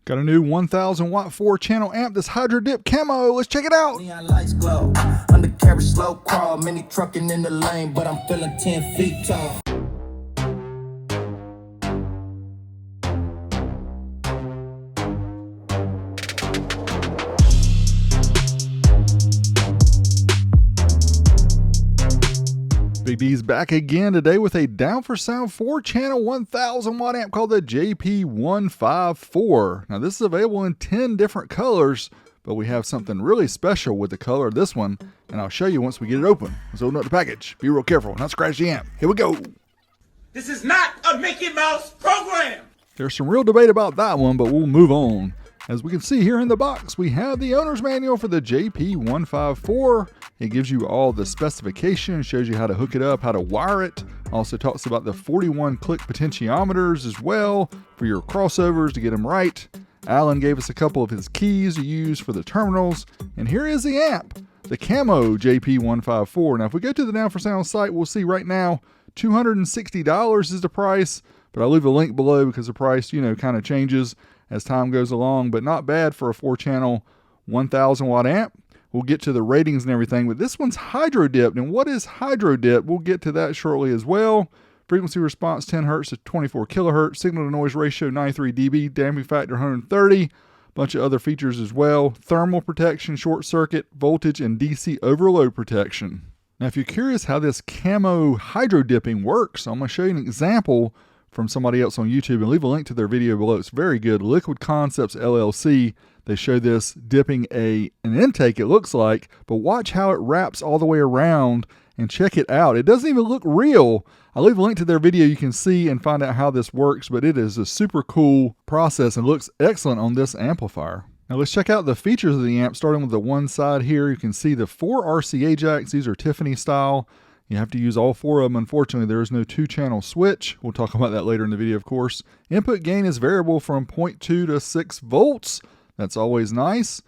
Got a new 1000 watt 4-channel amp, this Hydro Dip Camo. Let's check it out. Neon lights glow, undercarriage slow crawl, mini trucking in the lane, but I'm feeling 10 feet tall. Big D's back again today with a down for sound 4-channel 1000 watt amp called the JP154. Now this is available in 10 different colors, but we have something really special with the color of this one, and I'll show you once we get it open. Let's open up the package. Be real careful, not scratch the amp. Here we go. This is not a Mickey Mouse program. There's some real debate about that one, but we'll move on. As we can see here in the box, we have the owner's manual for the JP154. It gives you all the specifications, shows you how to hook it up, how to wire it. Also talks about the 41 click potentiometers as well for your crossovers to get them right. Alan gave us a couple of his keys to use for the terminals. And here is the amp, the Camo JP154. Now if we go to the Down for Sound site, we'll see right now $260 is the price, but I'll leave a link below because the price, kind of changes as time goes along, but not bad for a 4-channel 1000 watt amp. We'll get to the ratings and everything, but this one's hydro dipped. And what is hydro dip? We'll get to that shortly as well. Frequency response 10 hertz to 24 kilohertz, signal to noise ratio 93 dB, damping factor 130, bunch of other features as well. Thermal protection, short circuit, voltage, and DC overload protection. Now, if you're curious how this Camo hydro dipping works, I'm going to show you an example from somebody else on YouTube and leave a link to their video below. It's very good. Liquid Concepts LLC. They show this dipping an intake, it looks like, but watch how it wraps all the way around and check it out. It doesn't even look real. I'll leave a link to their video. You can see and find out how this works, but it is a super cool process and looks excellent on this amplifier. Now let's check out the features of the amp, starting with the one side here. You can see the 4 RCA jacks. These are Tiffany style. You have to use all 4 of them. Unfortunately, there is no 2-channel switch. We'll talk about that later in the video, of course. Input gain is variable from 0.2 to 6 volts. That's always nice.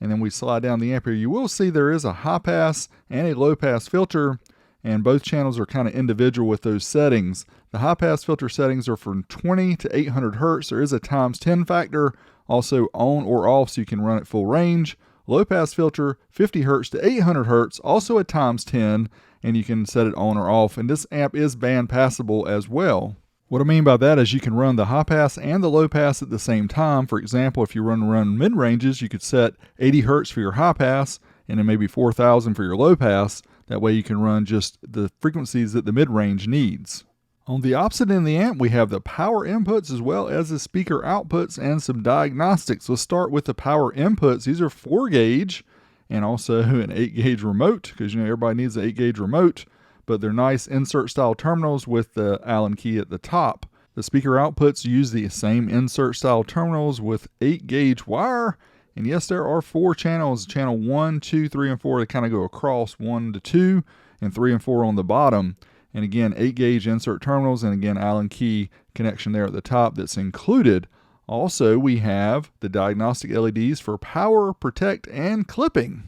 And then we slide down the amp here. You will see there is a high pass and a low pass filter, and both channels are kind of individual with those settings. The high pass filter settings are from 20 to 800 hertz. There is a times 10 factor, also on or off, so you can run at full range. Low pass filter 50 hertz to 800 hertz, also a times 10, and you can set it on or off. And this amp is band passable as well. What I mean by that is you can run the high pass and the low pass at the same time. For example, if you run mid ranges, you could set 80 hertz for your high pass and then maybe 4,000 for your low pass. That way you can run just the frequencies that the mid range needs. On the opposite end of the amp, we have the power inputs as well as the speaker outputs and some diagnostics. Let's start with the power inputs. These are 4 gauge and also an 8 gauge remote, because everybody needs an 8 gauge remote, but they're nice insert style terminals with the Allen key at the top. The speaker outputs use the same insert style terminals with 8 gauge wire. And yes, there are 4 channels, channel 1, 2, 3, and 4. They kind of go across 1 to 2 and 3 and 4 on the bottom. And again, 8 gauge insert terminals, and again, Allen key connection there at the top that's included. Also, we have the diagnostic LEDs for power, protect, and clipping.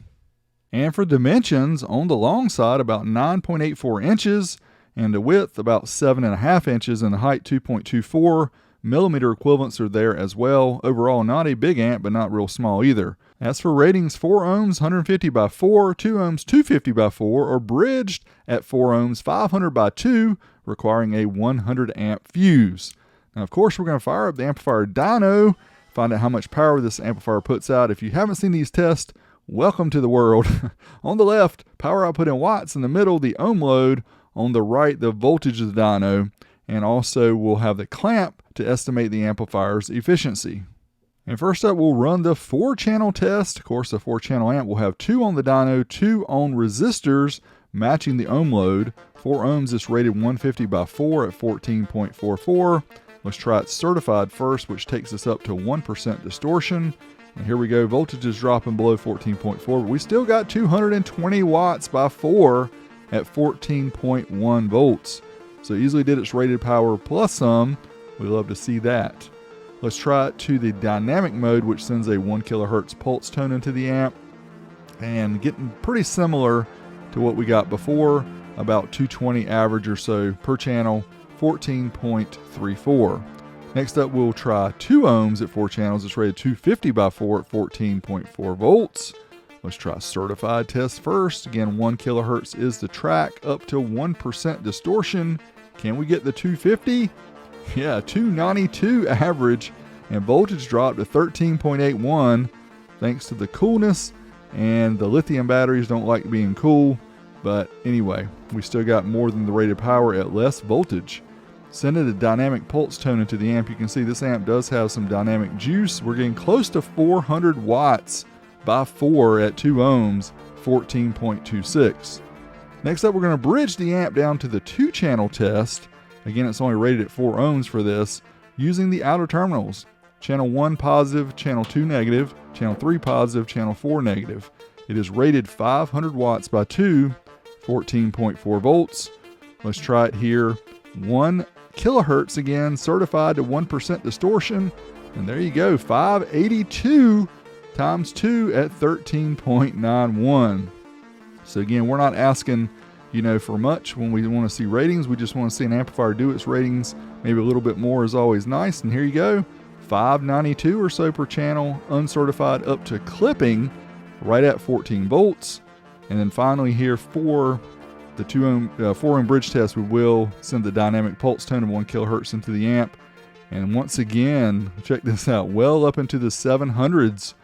And for dimensions, on the long side, about 9.84 inches, and the width about 7.5 inches, and the height 2.24 millimeter equivalents are there as well. Overall, not a big amp, but not real small either. As for ratings, 4 ohms 150 by 4, 2 ohms 250 by 4, or bridged at 4 ohms 500 by 2, requiring a 100 amp fuse. Now, of course, we're going to fire up the amplifier dyno, find out how much power this amplifier puts out. If you haven't seen these tests, welcome to the world. On the left, power output in watts. In the middle, the ohm load. On the right, the voltage of the dyno. And also, we'll have the clamp to estimate the amplifier's efficiency. And first up, we'll run the 4-channel test. Of course, the 4-channel amp will have 2 on the dyno, 2 on resistors, matching the ohm load. 4 ohms is rated 150 by 4 at 14.44. Let's try it certified first, which takes us up to 1% distortion. And here we go, voltage is dropping below 14.4, but we still got 220 watts by 4 at 14.1 volts. So easily did its rated power plus some. We love to see that. Let's try it to the dynamic mode, which sends a 1 kilohertz pulse tone into the amp. And getting pretty similar to what we got before, about 220 average or so per channel, 14.34. Next up, we'll try 2 ohms at 4 channels. It's rated 250 by 4 at 14.4 volts. Let's try certified test first. Again, 1 kilohertz is the track, up to 1% distortion. Can we get the 250? Yeah, 292 average, and voltage dropped to 13.81 thanks to the coolness, and the lithium batteries don't like being cool. But anyway, we still got more than the rated power at less voltage. Sending a dynamic pulse tone into the amp. You can see this amp does have some dynamic juice. We're getting close to 400 watts by 4 at 2 ohms, 14.26. Next up, we're going to bridge the amp down to the 2-channel test. Again, it's only rated at 4 ohms for this, using the outer terminals. Channel 1 positive, channel 2 negative, channel 3 positive, channel 4 negative. It is rated 500 watts by 2, 14.4 volts. Let's try it here. 1 kilohertz again, certified to 1% distortion. And there you go, 582 times 2 at 13.91. So again, we're not asking, for much when we want to see ratings. We just want to see an amplifier do its ratings. Maybe a little bit more is always nice. And here you go, 592 or so per channel, uncertified up to clipping, right at 14 volts. And then finally here for the 4 ohm bridge test, we will send the dynamic pulse tone of 1 kilohertz into the amp. And once again, check this out, well up into the 700s,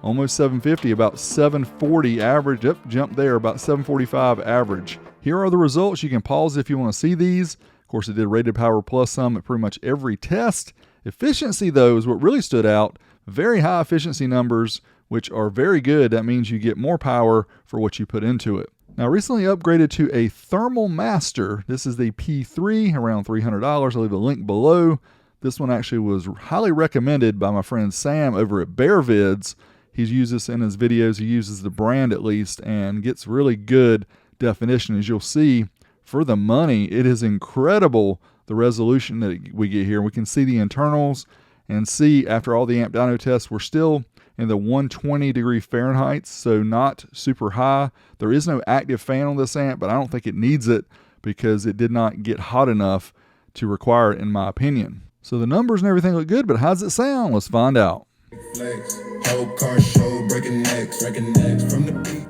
almost 750, about 740 average. Yep, jump there, about 745 average. Here are the results. You can pause if you want to see these. Of course, it did rated power plus some at pretty much every test. Efficiency, though, is what really stood out. Very high efficiency numbers, which are very good. That means you get more power for what you put into it. Now, recently upgraded to a Thermal Master. This is the P3, around $300. I'll leave a link below. This one actually was highly recommended by my friend Sam over at BearVids. He's used this in his videos. He uses the brand at least and gets really good definition. As you'll see, for the money, it is incredible the resolution that we get here. We can see the internals and see after all the amp dyno tests, we're still in the 120 degree Fahrenheit, so not super high. There is no active fan on this amp, but I don't think it needs it because it did not get hot enough to require it, in my opinion. So the numbers and everything look good, but how does it sound? Let's find out. Flex, whole car show, breaking necks from the beat.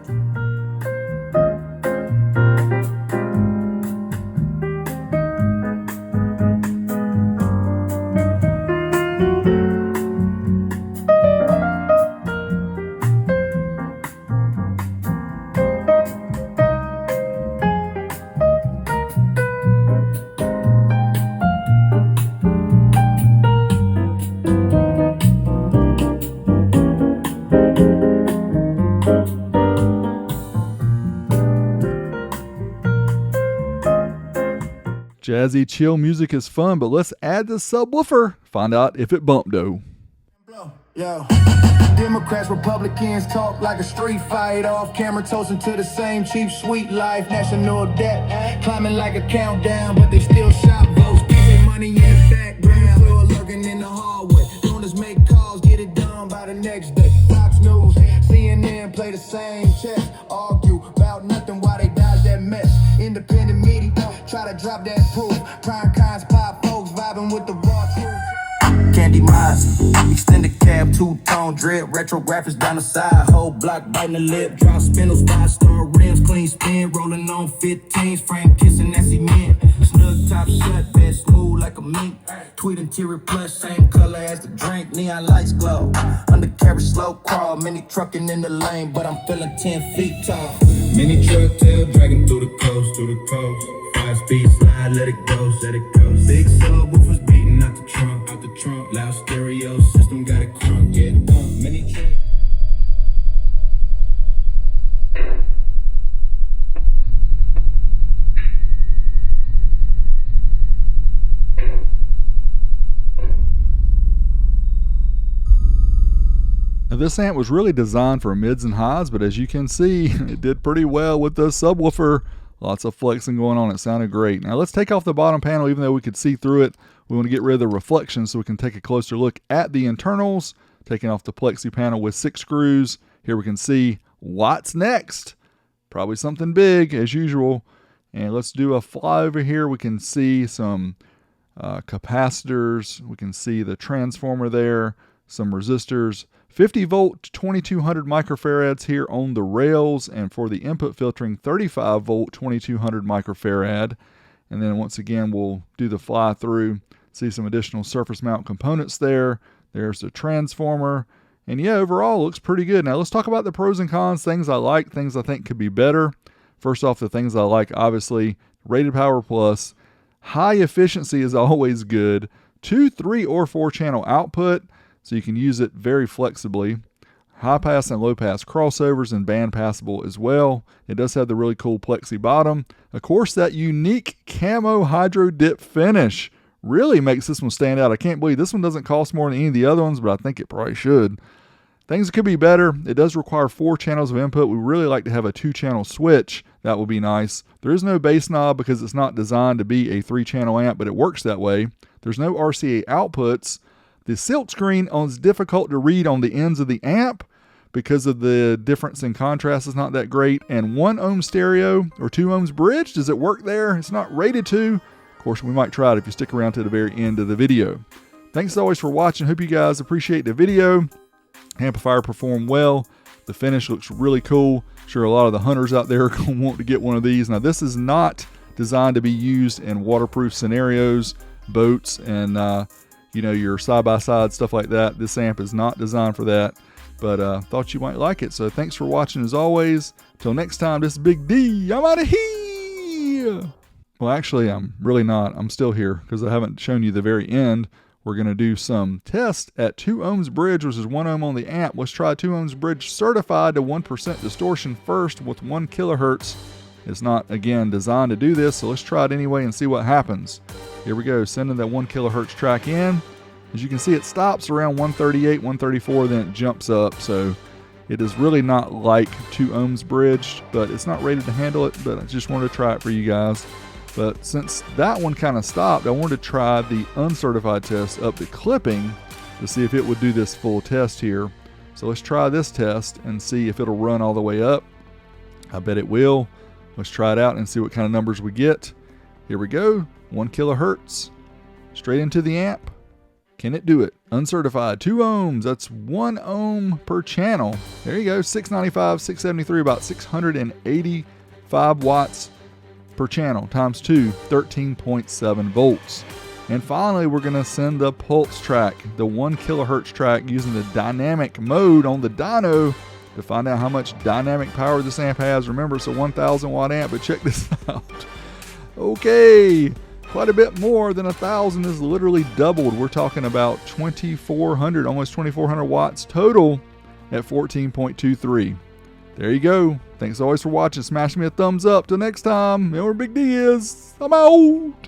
Jazzy chill music is fun, but let's add the subwoofer. Find out if it bumped though. Yo, Democrats, Republicans talk like a street fight. Off camera toasting to the same cheap sweet life. National debt climbing like a countdown, but they still shop votes. Keep their money in the background, still lurking in the hallway. Donors make calls, get it done by the next day. Fox News, CNN play the same chess, argue about nothing while they dodge that mess. Independent media try to drop that proof. Prime cons, pop folks vibing with the raw truth. Candy Miles, extended cab, two-tone drip, retro graphics down the side, whole block biting the lip, drop spindles, 5-star rims, clean spin, rolling on 15s, Frank kissing that cement, snug top shut, bed smooth like a mink, tweet interior plush, same color as the drink, neon lights glow, undercarriage slow crawl, mini trucking in the lane, but I'm feeling 10 feet tall. Mini truck tail dragging through the coast, 5-speed slide, let it go, big subwoofers beating out the trunk, loud stereo system got it crunk, get done, mini truck. Now this amp was really designed for mids and highs, but as you can see, it did pretty well with the subwoofer. Lots of flexing going on. It sounded great. Now let's take off the bottom panel, even though we could see through it. We want to get rid of the reflection so we can take a closer look at the internals. Taking off the plexi panel with 6 screws. Here we can see what's next. Probably something big as usual. And let's do a fly over here. We can see some capacitors. We can see the transformer there, some resistors, 50 volt 2200 microfarads here on the rails, and for the input filtering 35 volt 2200 microfarad. And then once again we'll do the fly through, see some additional surface mount components there. There's the transformer, and yeah, overall looks pretty good. Now let's talk about the pros and cons, things I like, things I think could be better. First off, the things I like, obviously rated power plus, high efficiency is always good, 2, 3, or 4 channel output, so you can use it very flexibly. High pass and low pass crossovers and band passable as well. It does have the really cool plexi bottom. Of course, that unique camo hydro dip finish really makes this one stand out. I can't believe this one doesn't cost more than any of the other ones, but I think it probably should. Things that could be better, it does require 4 channels of input. We really like to have a 2-channel switch. That would be nice. There is no bass knob because it's not designed to be a 3-channel amp, but it works that way. There's no RCA outputs. The silk screen is difficult to read on the ends of the amp because of the difference in contrast is not that great. And 1 ohm stereo or 2 ohms bridge, does it work there? It's not rated to. Of course, we might try it if you stick around to the very end of the video. Thanks as always for watching. Hope you guys appreciate the video. Amplifier performed well. The finish looks really cool. Sure, a lot of the hunters out there are going to want to get one of these. Now, this is not designed to be used in waterproof scenarios, boats, and your side-by-side stuff like that. This amp is not designed for that, but thought you might like it. So thanks for watching as always. Till next time, this is Big D. I'm out of here. Well, actually, I'm really not. I'm still here because I haven't shown you the very end. We're going to do some tests at 2 ohms bridge, which is 1 ohm on the amp. Let's try 2 ohms bridge certified to 1% distortion first with 1 kilohertz. It's not, again, designed to do this, so let's try it anyway and see what happens. Here we go, sending that 1 kilohertz track in. As you can see, it stops around 138, 134, then it jumps up. So it is really not like 2 ohms bridged, but it's not rated to handle it, but I just wanted to try it for you guys. But since that one kind of stopped, I wanted to try the uncertified test up to clipping to see if it would do this full test here. So let's try this test and see if it'll run all the way up. I bet it will. Let's try it out and see what kind of numbers we get. Here we go, 1 kilohertz, straight into the amp. Can it do it? Uncertified, 2 ohms, that's 1 ohm per channel. There you go, 695, 673, about 685 watts per channel, times 2, 13.7 volts. And finally, we're going to send the pulse track, the 1 kilohertz track, using the dynamic mode on the dyno to find out how much dynamic power this amp has. Remember, it's a 1,000 watt amp, but check this out. Okay, quite a bit more than 1,000 is literally doubled. We're talking about 2,400, almost 2,400 watts total at 14.23. There you go. Thanks always for watching. Smash me a thumbs up. Till next time, you know where Big D is. I'm out.